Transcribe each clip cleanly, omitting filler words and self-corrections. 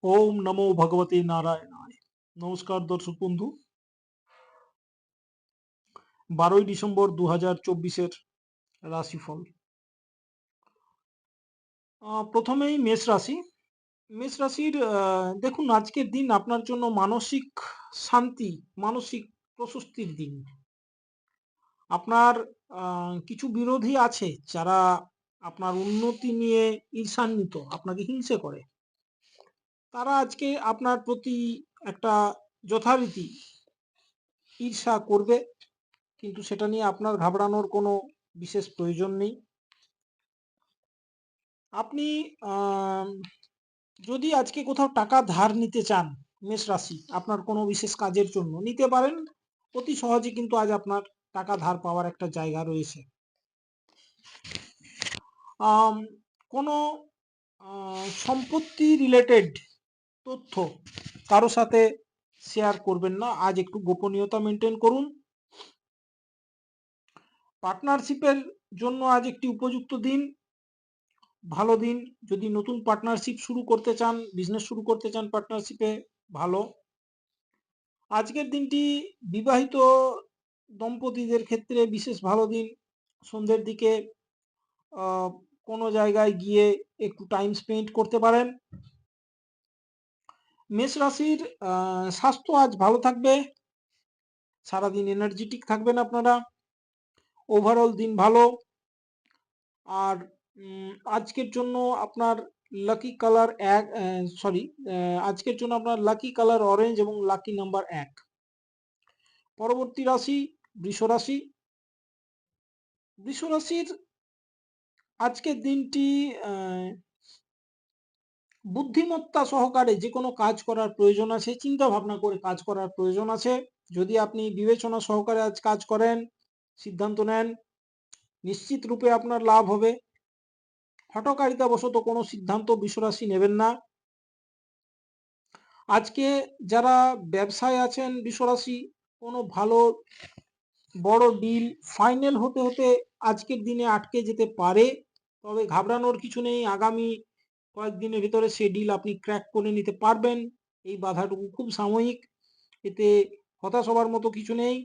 ওম নমো ভগবতে নারায়ণায়। নমস্কার দর্শক বন্ধু। 12ই ডিসেম্বর 2024-এর রাশিফল। প্রথমেই মেষ রাশি। মেষ রাশির দেখুন, আজকের দিন আপনার জন্য মানসিক শান্তি, মানসিক প্রশস্তির দিন। আপনার কিছু বিরোধী আছে যারা আপনার উন্নতি নিয়ে ঈর্ষান্বিত, আপনাকে হিংসে করে। তারা আজকে আপনার প্রতি একটা যথারীতি ঈর্ষা করবে, কিন্তু সেটা নিয়ে আপনার ঘাবড়ানোর কোনো বিশেষ প্রয়োজন নেই। আপনি আম, যদি আজকে কোথাও টাকা ধার নিতে চান, মেষ রাশি, আপনার কোনো বিশেষ কাজের জন্য নিতে পারেন। অতি সহজে কিন্তু আজ আপনার টাকা ধার পাওয়ার একটা জায়গা রয়েছে। আম, কোনো সম্পত্তি রিলেটেড তথ্য কারো সাথে শেয়ার করবেন না। আজ একটু গোপনীয়তা মেনটেন করুন। পার্টনারশিপের জন্য আজ একটি উপযুক্ত দিন, ভালো দিন। যদি নতুন পার্টনারশিপ শুরু করতে চান, বিজনেস শুরু করতে চান পার্টনারশিপে, ভালো। আজকের দিনটি বিবাহিত দম্পতিদের ক্ষেত্রে বিশেষ ভালো দিন। সন্ধ্যের দিকে আহ, কোনো জায়গায় গিয়ে একটু টাইম স্পেন্ড করতে পারেন। মেষ রাশির স্বাস্থ্য আজ ভালো থাকবে, সারাদিন এনার্জেটিক থাকবেন আপনারা। ওভারঅল দিন ভালো। আর আজকের জন্য আপনার লাকি কালার আজকের জন্য আপনার লাকি কালার অরেঞ্জ এবং লাকি নাম্বার 1। পরবর্তী রাশি বৃষ রাশি। বৃষ রাশির আজকের দিনটি বুদ্ধিমত্তা সহকারে যে কোনো কাজ করার প্রয়োজন আছে, চিন্তা ভাবনা করে কাজ করার প্রয়োজন আছে। যদি আপনি বিবেচনা সহকারে আজ কাজ করেন, সিদ্ধান্ত নেন, নিশ্চিত রূপে আপনার লাভ হবে। হঠকারিতা বশত কোনো সিদ্ধান্ত বৃষরাশি নেবেন না। আজকে যারা ব্যবসায় আছেন বৃষরাশি, কোনো ভালো বড় ডিল ফাইনাল হতে হতে আজকের দিনে আটকে যেতে পারে। তবে ঘাবড়ানোর কিছু নেই, আগামী কয়েকদিনের ভিতরে সে ডিল আপনি ক্র্যাক করে নিতে পারবেন। এই বাধাটুকু খুব সাময়িক, এতে হতাশ হবার মতো কিছু নেই।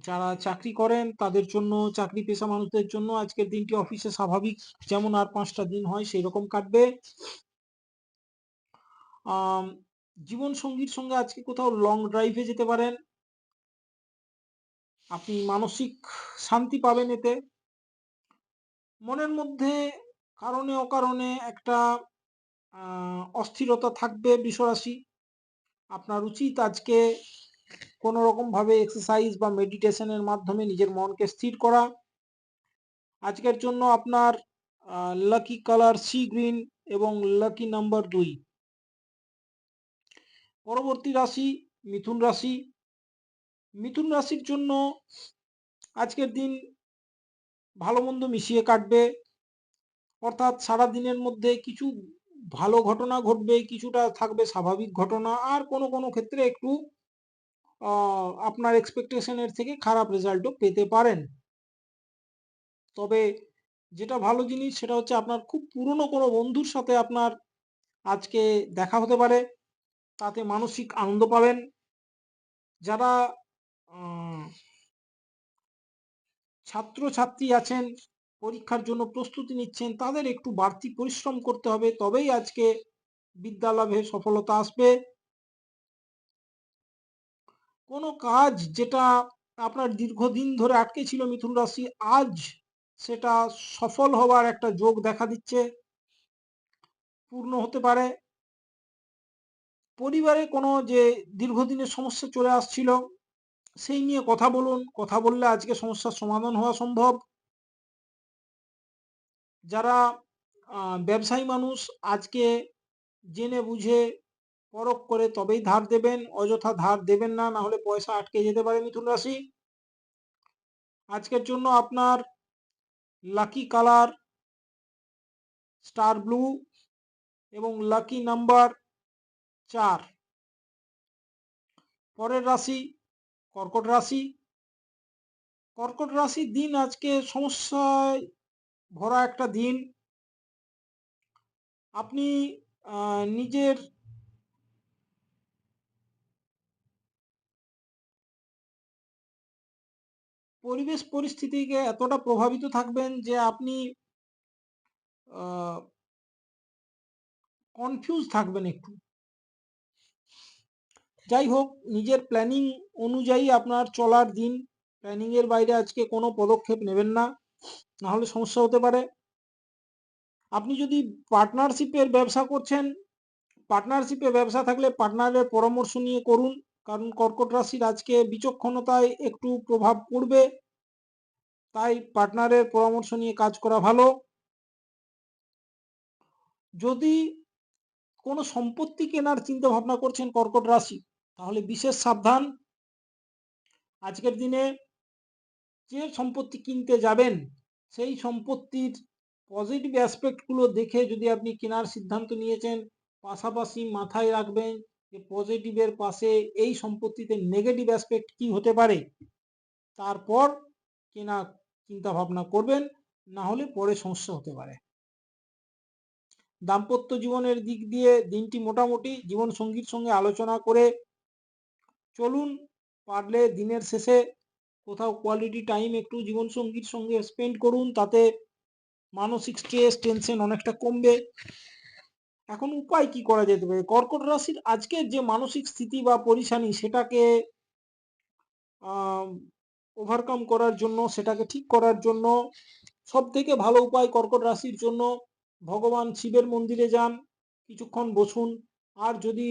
যারা চাকরি করেন তাদের জন্য, চাকরি পেশা মানুষদের জন্য আজকের দিনটি অফিসে স্বাভাবিক যেমন আর 5টা দিন হয় সেই রকম কাটবে। জীবন সঙ্গীর সঙ্গে আজকে কোথাও লং ড্রাইভে যেতে পারেন, আপনি মানসিক শান্তি পাবেন এতে। মনের মধ্যে কারণে অকারণে একটা অস্থিরতা থাকবে বৃষরাশি। আপনার উচিত আজকে কোনো রকম ভাবে এক্সারসাইজ বা মেডিটেশনের মাধ্যমে নিজের মনকে স্থির করা। আজকের জন্য আপনার লাকি কালার সি গ্রিন এবং লাকি নাম্বার 2। পরবর্তী রাশি মিথুন রাশি। মিথুন রাশির জন্য আজকের দিন ভালো মন্দ মিশিয়ে কাটবে। অর্থাৎ সারা দিনের মধ্যে কিছু ভালো ঘটনা ঘটবে, কিছুটা থাকবে স্বাভাবিক ঘটনা, আর কোনো কোনো ক্ষেত্রে একটু আপনার এক্সপেকটেশনের থেকে খারাপ রেজাল্টও পেতে পারেন। তবে যেটা ভালো জিনিস সেটা হচ্ছে আপনার খুব পুরনো কোনো বন্ধুর সাথে আপনার আজকে দেখা হতে পারে, তাতে মানসিক আনন্দ পাবেন। যারা ছাত্রছাত্রী আছেন, পরীক্ষার জন্য প্রস্তুতি নিচ্ছেন, তাদের একটু বাড়তি পরিশ্রম করতে হবে, তবেই আজকে বিদ্যা লাভে সফলতা আসবে। কোনো কাজ যেটা আপনার দীর্ঘদিন ধরে আটকে ছিল মিথুন রাশি, আজ সেটা সফল হওয়ার একটা যোগ দেখা দিচ্ছে, পূর্ণ হতে পারে। পরিবারে কোনো যে দীর্ঘদিনের সমস্যা চলে আসছিল সেই নিয়ে কথা বলুন, কথা বললে আজকে সমস্যার সমাধান হওয়া সম্ভব। যারা ব্যবসায়ী মানুষ, আজকে জেনে বুঝে পরখ করে তবেই ধার দেবেন, অযথা ধার দেবেন না, না হলে পয়সা আটকে যেতে পারে মিথুন রাশি। আজকের জন্য আপনার লাকি কালার স্টার ব্লু এবং লাকি নাম্বার 4। পরের রাশি কর্কট রাশি। কর্কট রাশির দিন আজকে সমস্যায় ভরা একটা দিন। আপনি নিজের পরিবেশ পরিস্থিতিকে এতটা প্রভাবিত থাকবেন যে আপনি কনফিউজ থাকবেন একটু। যাই হোক, নিজের প্ল্যানিং অনুযায়ী আপনার চলার দিন। প্ল্যানিংয়ের বাইরে আজকে কোনো পদক্ষেপ নেবেন না, নাহলে সমস্যা হতে পারে। আপনি যদি পার্টনারশিপের ব্যবসা করছেন, পার্টনারশিপে ব্যবসা থাকলে পার্টনারের পরামর্শ নিয়ে করুন, কারণ কর্কট রাশির আজকে বিচক্ষণতায় একটু প্রভাব পড়বে, তাই পার্টনারের পরামর্শ নিয়ে কাজ করা ভালো। যদি কোনো সম্পত্তি কেনার চিন্তা ভাবনা করছেন কর্কট রাশি, তাহলে বিশেষ সাবধান। আজকের দিনে যে সম্পত্তি কিনতে যাবেন সেই সম্পত্তির পজিটিভ অ্যাসপেক্টগুলো দেখে যদি আপনি কেনার সিদ্ধান্ত নিয়েছেন, পাশাপাশি মাথায় রাখবেন যে পজিটিভের পাশে এই সম্পত্তিতে নেগেটিভ অ্যাসপেক্ট কি হতে পারে, তারপর কেনা চিন্তা ভাবনা করবেন, না হলে পরে সমস্যা হতে পারে। দাম্পত্য জীবনের দিক দিয়ে দিনটি মোটামুটি। জীবন সঙ্গীর সঙ্গে আলোচনা করে চলুন, পারলে দিনের শেষে কোথাও কোয়ালিটি টাইম একটু জীবন সঙ্গীর সঙ্গে স্পেন্ড করুন, তাতে মানসিক স্ট্রেস টেনশন অনেকটা কমবে। এখন উপায় কি করা যেতে পারে? কর্কট রাশির আজকের যে মানসিক স্থিতি বা পরিশানি, সেটাকে ওভারকাম করার জন্য, সেটাকে ঠিক করার জন্য সব থেকে ভালো উপায় কর্কট রাশির জন্য ভগবান শিবের মন্দিরে যান, কিছুক্ষণ বসুন। আর যদি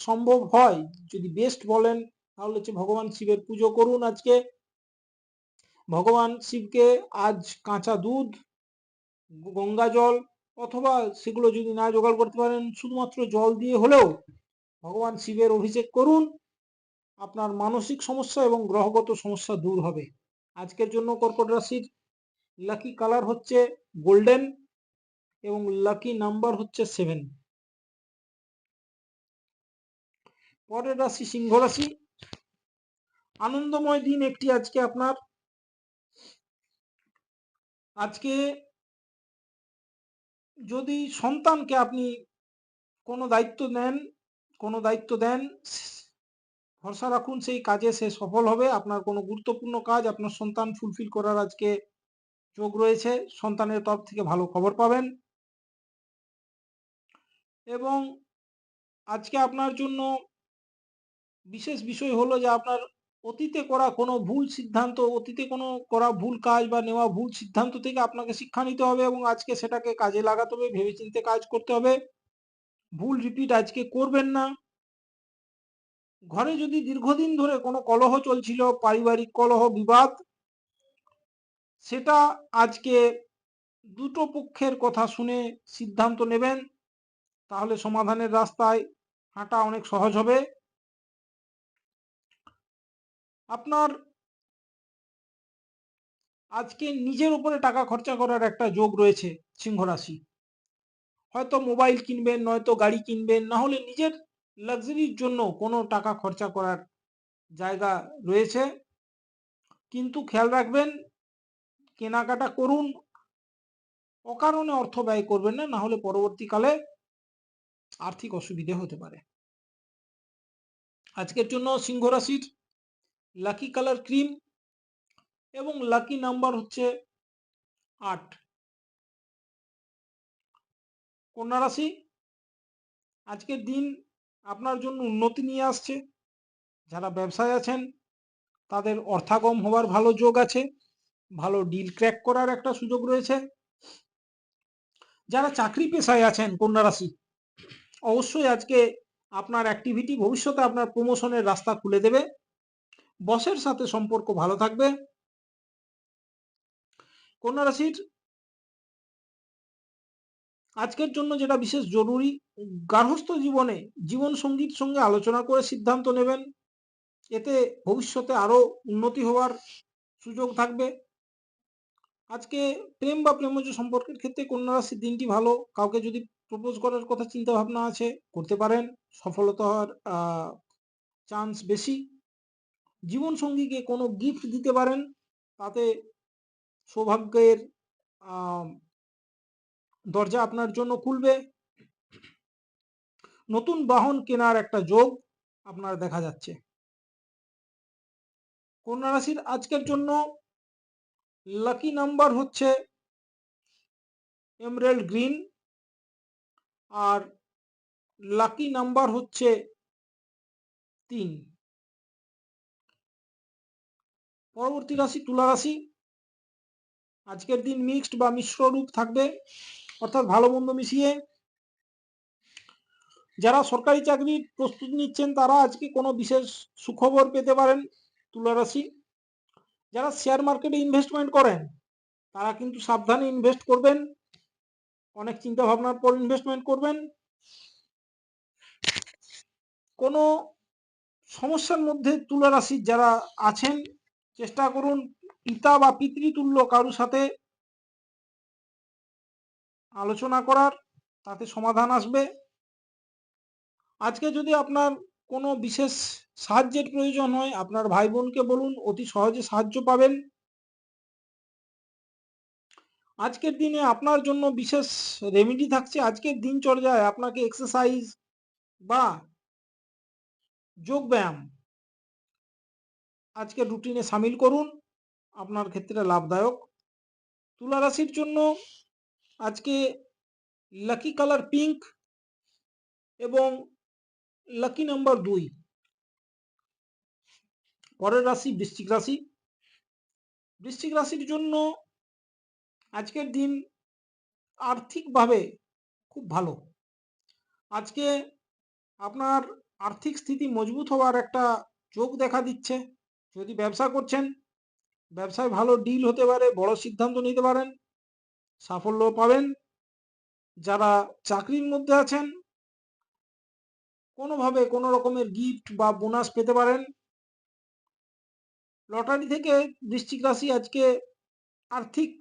সম্ভব হয়, যদি বেস্ট বলেন, তাহলে হচ্ছে ভগবান শিবের পুজো করুন আজকে। ভগবান শিবকে আজ কাঁচা দুধ, গঙ্গা জল, অথবা সেগুলো যদি না জোগাড় করতে পারেন শুধুমাত্র জল দিয়ে হলেও ভগবান শিবের অভিষেক করুন। আপনার মানসিক সমস্যা এবং গ্রহগত সমস্যা দূর হবে। আজকের জন্য কর্কট রাশির লাকি কালার হচ্ছে গোল্ডেন এবং লাকি নাম্বার হচ্ছে 7। পরের রাশি সিংহ রাশি। আনন্দময় দিন একটি আজকে আপনার। আজকে যদি সন্তানকে আপনি কোনো দায়িত্ব দেন, ভরসা রাখুন সেই কাজে সে সফল হবে। আপনার কোনো গুরুত্বপূর্ণ কাজ আপনার সন্তান ফুলফিল করার আজকে যোগ রয়েছে। সন্তানের তরফ থেকে ভালো খবর পাবেন। এবং আজকে আপনার জন্য বিশেষ বিষয় হলো যে আপনার অতীতে করা কোনো ভুল সিদ্ধান্ত, অতীতে কোনো করা ভুল কাজ বা নেওয়া ভুল সিদ্ধান্ত থেকে আপনাকে শিক্ষা নিতে হবে এবং আজকে সেটাকে কাজে লাগাতে হবে, ভেবেচিন্তে কাজ করতে হবে। ভুল রিপিট আজকে করবেন না। ঘরে যদি দীর্ঘদিন ধরে কোনো কলহ চলছিল, পারিবারিক কলহ, বিবাদ, সেটা আজকে দুটো পক্ষের কথা শুনে সিদ্ধান্ত নেবেন, তাহলে সমাধানের রাস্তায় হাঁটা অনেক সহজ হবে। আপনার আজকে নিজের উপরে টাকা খরচা করার একটা যোগ রয়েছে সিংহ রাশি। হয়তো মোবাইল কিনবেন, নয়তো গাড়ি কিনবেন, না হলে নিজের লাক্সারির জন্য কোনো টাকা খরচা করার জায়গা রয়েছে। কিন্তু খেয়াল রাখবেন, কেনাকাটা করুন, অকারণে অর্থ ব্যয় করবেন না, না হলে পরবর্তীকালে আর্থিক অসুবিধে হতে পারে। আজকের জন্য সিংহ রাশির লাকি কালার ক্রিম এবং লাকি নাম্বার হচ্ছে 8। কন্যা রাশি। আজকের দিন আপনার জন্য উন্নতি নিয়ে আসছে। যারা ব্যবসায় আছেন তাদের অর্থাগম হওয়ার ভালো যোগ আছে, ভালো ডিল ক্র্যাক করার একটা সুযোগ রয়েছে। যারা চাকরি পেশায় আছেন কন্যা রাশি, অবশ্যই আজকে আপনার অ্যাক্টিভিটি ভবিষ্যতে আপনার প্রমোশনের রাস্তা খুলে দেবে। বসের সাথে সম্পর্ক ভালো থাকবে। কন্যা রাশির আজকের জন্য যেটা বিশেষ জরুরি, গার্হস্থ্য জীবনে জীবন সঙ্গীর সঙ্গে আলোচনা করে সিদ্ধান্ত নেবেন, এতে ভবিষ্যতে আরো উন্নতি হওয়ার সুযোগ থাকবে। আজকে প্রেম বা প্রেমজ সম্পর্কের ক্ষেত্রে কন্যা রাশির দিনটি ভালো। কাউকে যদি প্রপোজ করার কথা চিন্তা ভাবনা আছে, করতে পারেন, সফলতা হওয়ার চান্স বেশি। জীবন সঙ্গীকে কোনো গিফট দিতে পারেন, তাতে সৌভাগ্যের দরজা আপনার জন্য খুলবে। নতুন বাহন কেনার একটা যোগ আপনার দেখা যাচ্ছে। কন্যা রাশির আজকের জন্য লাকি নাম্বার হচ্ছে এমরাল্ড গ্রিন, আর লাকি নাম্বার হচ্ছে 3। পরবর্তী রাশি তুলা রাশি। আজকের দিন মিক্সড বা মিশ্র রূপ থাকবে, অর্থাৎ ভালো মন্দ মিশিয়ে। যারা সরকারি চাকরির প্রস্তুতি নিচ্ছেন তারা আজকে কোনো বিশেষ সুখবর পেতে পারেন তুলা রাশি। যারা শেয়ার মার্কেটে ইনভেস্টমেন্ট করেন তারা কিন্তু সাবধানে ইনভেস্ট করবেন, অনেক চিন্তা ভাবনার পর ইনভেস্টমেন্ট করবেন। কোনো সমস্যার মধ্যে তুলা রাশির যারা আছেন চেষ্টা করুন পিতা বা পিতৃতুল্য কারোর সাথে আলোচনা করার, তাতে সমাধান আসবে। আজকে যদি আপনার কোনো বিশেষ সাহায্যের প্রয়োজন হয় আপনার ভাই বোনকে বলুন, অতি সহজে সাহায্য পাবেন। আজকের দিনে আপনার জন্য বিশেষ রেমেডি থাকছে। আজকের দিনচর্যায় আপনাকে এক্সারসাইজ বা যোগ ব্যায়াম আজকের রুটিনে সামিল করুন, আপনার ক্ষেত্রে লাভদায়ক। তুলা রাশির জন্য আজকে লাকি কালার পিঙ্ক এবং লাকি নাম্বার 2। পরের রাশি বৃশ্চিক রাশি। বৃশ্চিক রাশির জন্য আজকের দিন আর্থিকভাবে খুব ভালো। আজকে আপনার আর্থিক স্থিতি মজবুত হওয়ার একটা যোগ দেখা দিচ্ছে। যদি ব্যবসা করছেন ব্যবসায় ভালো ডিল হতে পারে, বড় সিদ্ধান্ত নিতে পারেন, সাফল্য পাবেন। যারা চাকরির মধ্যে আছেন কোনোভাবে কোনো রকমের গিফট বা বোনাস পেতে পারেন। লটারি থেকে বৃশ্চিক রাশি আজকে আর্থিক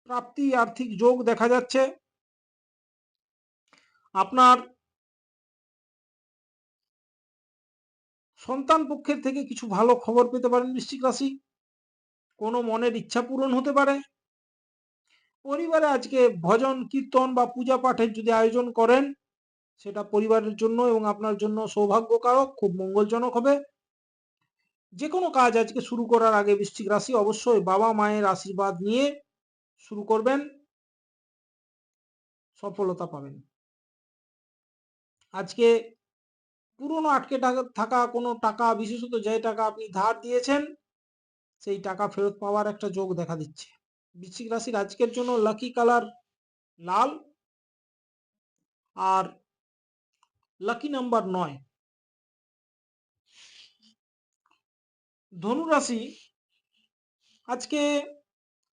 প্রাপ্তি, আর্থিক যোগ দেখা যাচ্ছে। আপনার সন্তান পক্ষের থেকে কিছু ভালো খবর পেতে পারেন বৃশ্চিক রাশি। কোনো মনের ইচ্ছা পূরণ হতে পারে। পরিবারে আজকে ভজন কীর্তন বা পূজা পাঠের যদি আয়োজন করেন সেটা পরিবারের জন্য এবং আপনার জন্য সৌভাগ্যকারক, খুব মঙ্গলজনক হবে। যে কোনো কাজ আজকে শুরু করার আগে বৃশ্চিক রাশি অবশ্যই বাবা মায়ের আশীর্বাদ নিয়ে শুরু করবেন, সফলতা পাবেন। আজকে পুরনো আটকে থাকা কোনো টাকা, বিশেষত যে টাকা আপনি ধার দিয়েছেন সেই টাকা ফেরত পাওয়ার একটা যোগ দেখা দিচ্ছে। বৃশ্চিক রাশির আজকের জন্য লাকি কালার লাল আর লাকি নাম্বার 9। ধনু রাশি আজকে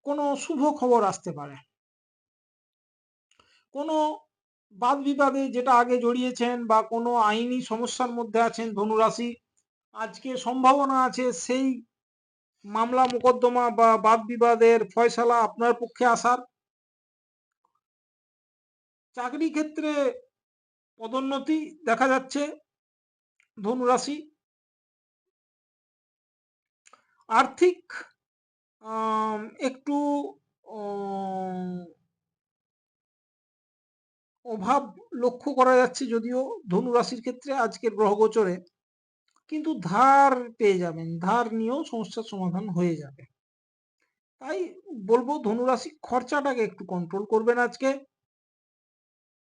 কোনো শুভ খবর আসতে পারে। কোনো বাদ বিবাদে যেটা আগে জড়িয়েছেন বা কোনো আইনি সমস্যার মধ্যে আছেন ধনু রাশি, আজকে সম্ভাবনা আছে সেই মামলা মোকদ্দমা বা বাদ বিবাদের ফয়সালা আপনার পক্ষে আসার। চাকরি ক্ষেত্রে পদোন্নতি দেখা যাচ্ছে ধনু রাশি। আর্থিক একটু অভাব লক্ষ্য করা যাচ্ছে যদিও ধনু রাশির ক্ষেত্রে আজকের গ্রহগোচরে, কিন্তু ধার পেয়ে যাবেন, ধার নিয়েও সমস্যার সমাধান হয়ে যাবে। তাই বলবো ধনুরাশি খরচাটাকে একটু কন্ট্রোল করবেন আজকে।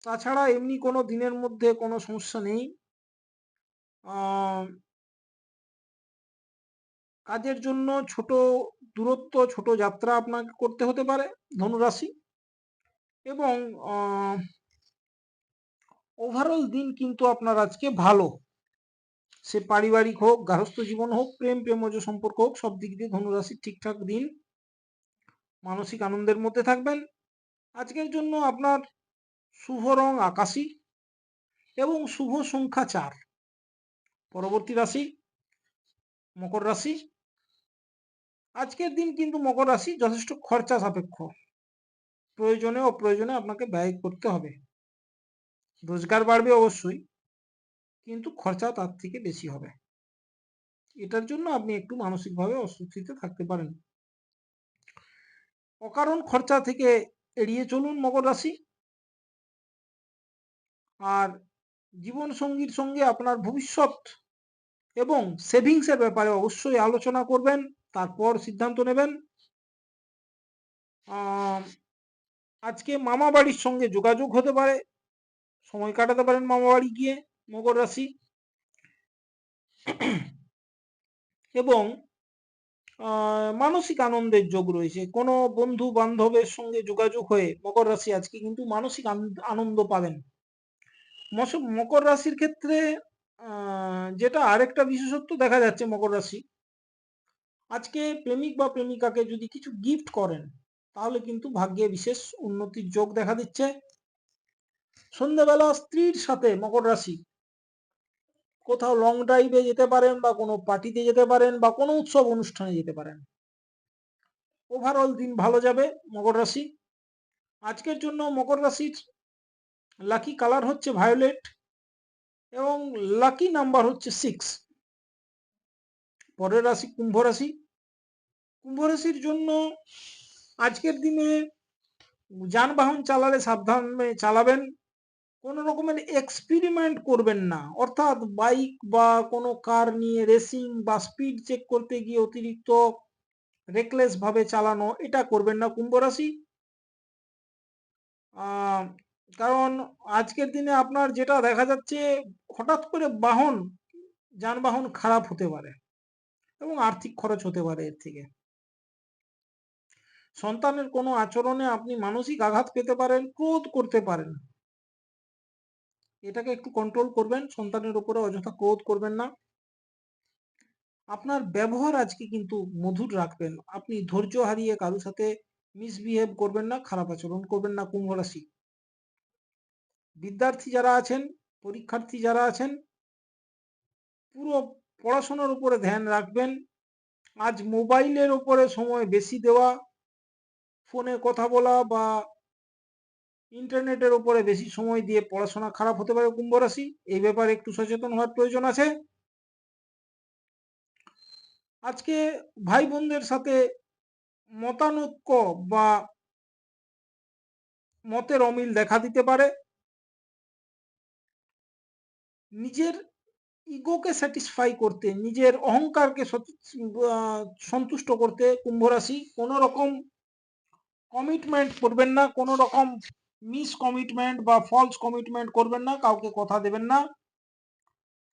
তাছাড়া এমনি কোনো দিনের মধ্যে কোনো সমস্যা নেই। কাজের জন্য ছোট দূরত্ব, ছোট যাত্রা আপনাকে করতে হতে পারে ধনুরাশি। এবং ওভারঅল দিন কিন্তু আপনার আজকে ভালো, সে পারিবারিক হোক, গার্হস্থ্য জীবন হোক, প্রেমজ সম্পর্ক হোক, সব দিক দিয়ে ধনুরাশির ঠিকঠাক দিন। মানসিক আনন্দের মধ্যে থাকবেন। আজকের জন্য আপনার শুভ রং আকাশী এবং শুভ সংখ্যা 4। পরবর্তী রাশি মকর রাশি। আজকের দিন কিন্তু মকর রাশি যথেষ্ট খরচা সাপেক্ষ। প্রয়োজনে অপ্রয়োজনে আপনাকে ব্যয় করতে হবে। রোজগার বাড়বে অবশ্যই, কিন্তু খরচা তার থেকে বেশি হবে। এটার জন্য আপনি একটু মানসিকভাবে অস্বস্তিতে থাকতে পারেন। অকারণ খরচা থেকে এড়িয়ে চলুন মকর রাশি। আর জীবন সঙ্গীর সঙ্গে আপনার ভবিষ্যৎ এবং সেভিংসের ব্যাপারে অবশ্যই আলোচনা করবেন, তারপর সিদ্ধান্ত নেবেন। আজকে মামা বাড়ির সঙ্গে যোগাযোগ হতে পারে, সময় কাটাতে পারেন মামা বাড়ি গিয়ে মকর রাশি। এবং মানসিক আনন্দের যোগ রয়েছে, কোনো বন্ধু বান্ধবের সঙ্গে যোগাযোগ হয়ে মকর রাশি আজকে কিন্তু মানসিক আনন্দ পাবেন। মকর রাশির ক্ষেত্রে যেটা আরেকটা বিশেষত্ব দেখা যাচ্ছে মকর রাশি, আজকে প্রেমিক বা প্রেমিকাকে যদি কিছু গিফট করেন তাহলে কিন্তু ভাগ্যে বিশেষ উন্নতির যোগ দেখা দিচ্ছে। সন্ধ্যাবেলা স্ত্রীর সাথে মকর রাশি কোথাও লং ড্রাইভে যেতে পারেন, বা কোনো পার্টিতে যেতে পারেন, বা কোনো উৎসব অনুষ্ঠানে যেতে পারেন। ওভারঅল দিন ভালো যাবে মকর রাশি। আজকের জন্য মকর রাশির লাকি কালার হচ্ছে ভায়োলেট এবং লাকি নাম্বার হচ্ছে 6। পরের রাশি কুম্ভ রাশি। কুম্ভ রাশির জন্য আজকের দিনে যানবাহন চালালে সাবধানে চালাবেন, কোনো রকমের এক্সপেরিমেন্ট করবেন না, অর্থাৎ বাইক বা কোনো কার নিয়ে রেসিং বা স্পিড চেক করতে গিয়ে অতিরিক্ত রেকলেস ভাবে চালানো, এটা করবেন না কুম্ভ রাশি। কারণ আজকের দিনে আপনার যেটা দেখা যাচ্ছে, হঠাৎ করে যানবাহন খারাপ হতে পারে এবং আর্থিক খরচ হতে পারে এর থেকে। সন্তানের কোনো আচরণে আপনি মানসিক আঘাত পেতে পারেন, ক্রোধ করতে পারেন, এটাকে একটু কন্ট্রোল করবেন। সন্তানের উপরে অযথা ক্রোধ করবেন না। আপনার ব্যবহার আজকে কিন্তু মধুর রাখবেন, আপনি ধৈর্য হারিয়ে কারোর সাথে মিসবিহেভ করবেন না, খারাপ আচরণ করবেন না কুম্ভ রাশি। বিদ্যার্থী যারা আছেন, পরীক্ষার্থী যারা আছেন, পুরো পড়াশোনার উপরে ধ্যান রাখবেন। আজ মোবাইলের উপরে সময় বেশি দেওয়া, ফোনে কথা বলা বা ইন্টারনেটের উপরে বেশি সময় দিয়ে পড়াশোনা খারাপ হতে পারে কুম্ভ রাশি, এই ব্যাপারে একটু সচেতন হওয়ার প্রয়োজন আছে। আজকে ভাই বোনদের সাথে মতানৈক্য বা মতের অমিল দেখা দিতে পারে। নিজের ইগোকে স্যাটিসফাই করতে, নিজের অহংকারকে সন্তুষ্ট করতে কুম্ভ রাশি কোনো রকম কমিটমেন্ট করবেন না, কোনো রকম মিস কমিটমেন্ট বা ফলস কমিটমেন্ট করবেন না, কাউকে কথা দেবেন না।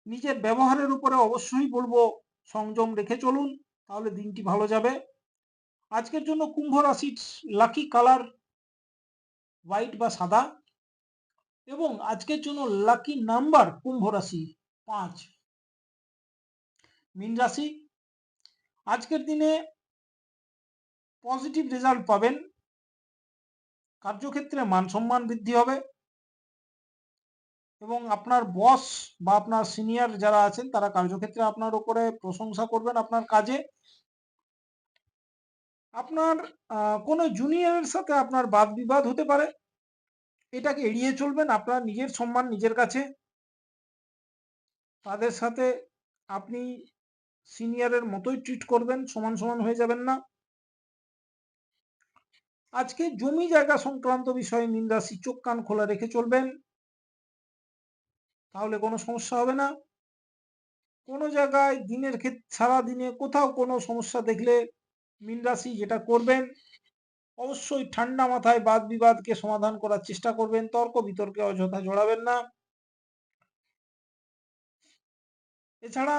নিজের ব্যবহারের উপরে অবশ্যই বলবো সংযম রেখে চলুন, তাহলে দিনটি ভালো যাবে। আজকের জন্য কুম্ভ রাশির লাকি কালার হোয়াইট বা সাদা, এবং আজকের জন্য লাকি নাম্বার কুম্ভ রাশি 5। মীন রাশি, আজকের দিনে পজিটিভ রেজাল্ট পাবেন, কার্যক্ষেত্রে মান সম্মান বৃদ্ধি হবে এবং আপনার বস বা আপনার সিনিয়র যারা আছেন তারা কার্যক্ষেত্রে আপনার উপরে প্রশংসা করবেন আপনার কাজে। আপনার কোনো জুনিয়রের সাথে আপনার বাদ বিবাদ হতে পারে, এটাকে এড়িয়ে চলবেন। আপনার নিজের সম্মান নিজের কাছে, তাদের সাথে আপনি সিনিয়রের মতোই ট্রিট করবেন, সমান সমান হয়ে যাবেন না। আজকে জমি জায়গা সংক্রান্ত বিষয়ে মীন রাশি চোখ কান খোলা রেখে চলবেন, তাহলে কোনো সমস্যা হবে না। কোনো জায়গায় দিনের ক্ষেত্রে সারা দিনে কোথাও কোনো সমস্যা দেখলে মীন রাশি যেটা করবেন, অবশ্যই ঠান্ডা মাথায় বাদ বিবাদকে সমাধান করার চেষ্টা করবেন, তর্ক বিতর্কে অযথা জড়াবেন না। এছাড়া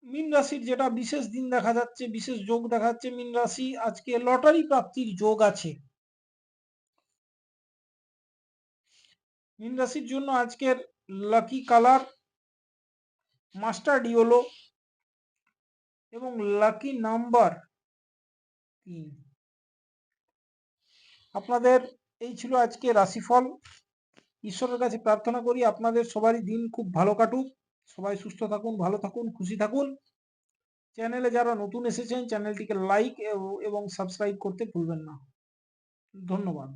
মীন রাশির যেটা বিশেষ দিন দেখা যাচ্ছে, বিশেষ যোগ দেখা যাচ্ছে, মীন রাশি আজকে লটারি প্রাপ্তির যোগ আছে। মীন রাশির জন্য আজকের লাকি কালার মাস্টার্ড ইয়েলো এবং লাকি নাম্বার 3। আপনাদের এই ছিল আজকে রাশিফল। ঈশ্বরের কাছে প্রার্থনা করি আপনাদের সবারই দিন খুব ভালো কাটুক, সবাই সুস্থ থাকুন, ভালো থাকুন, খুশি থাকুন। চ্যানেলে যারা নতুন এসেছেন চ্যানেলটিকে লাইক এবং সাবস্ক্রাইব করতে ভুলবেন না। ধন্যবাদ।